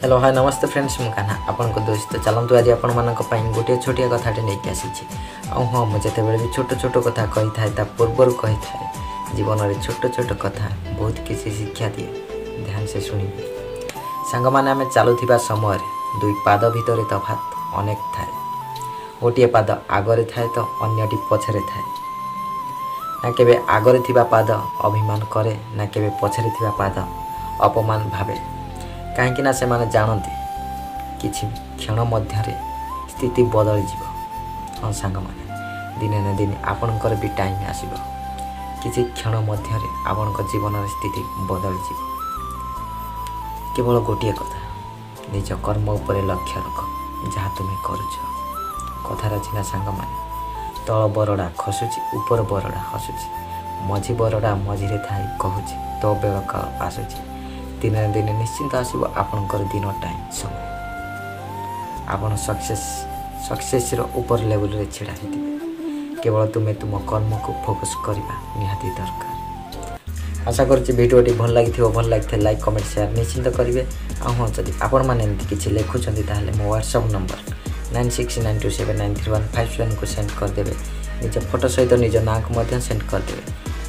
Hello hi नमस्ते friends मु कान्हा आपन को दोस्त चलतु आज आपण मानक पई गोटे छोटिया कथाटे नहीं के आसी आ हाँ मुझे बेले भी छोट छोट कथा कही थाए ता पूर्वर कही थाए जीवन में छोट छोट कथा बहुत किसी शिक्षा दिए ध्यान से सुनिए सांग माने आमे चलुथिबा समय दुई पाद भितर तफात अनेक थाए गोटे पाद आगरे थाए तो अन्यटी पछरे थाए ना केबे आगरे थिबा पाद अभिमान करे ना केबे पछरे थिबा पाद अपमान भावे कहीं से माने जानती किछि क्षण मध्य स्थिति बदल जीव हाँ सांग माने दिने न दिन आपणकर भी टाइम आसीबो किछि क्षण मध्य आपण जीवन स्थिति बदल जीव केवल गोटे कथा निज कर्म उपर लक्ष्य रख जहाँ तुम्हें करुछ कथार चिना सांग माने तल बरडा खसुची ऊपर बरडा हसुची मझी बरडा मझिरे थाई कहूची तो बेल काल आसुची दिन दिन निश्चिंत आसब आपणकर दिन टाइम समय आपन सक्सेस ऊपर लेवल रे छिड़ा होते केवल तुम्हें तुम कर्म को फोकस करवा निहाती दरकार आशा करछि वीडियोटी भल लगी लाइक कमेंट शेयर निश्चिंत करेंगे हाँ जब आपण मैंने किसी लिखुंट ताहले मो व्हाट्सएप नंबर 9692793157 को सेंड करदे निज फोटो सहित निज ना को सेंड करदे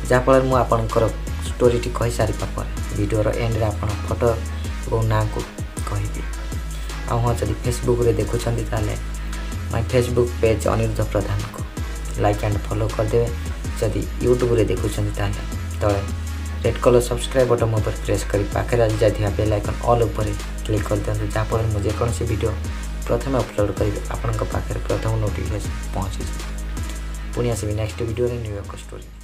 जहाँफल मुझे आपंकर स्टोरी कही सारा पर वीडियोर एंड आप फोटो और ना को कहि हाँ जब फेसबुक रे देखुंत माय फेसबुक पेज अनिरुद्ध प्रधान को लाइक एंड फॉलो करदे जदि यूट्यूब रे देखुंत तले रेड कलर सब्सक्राइब बटन पर प्रेस कर पाखे आज जाइए बेल आइकन ऑल उपर क्लिक कर दिखाँ जहाँफल मुझे जेकोसी वीडियो प्रथम अपलोड करी आपण पाखे प्रथम नोटिफिकेशन पहुँची पुणी आसबि नेक्स्ट वीडियो न्यू एक स्टोरी।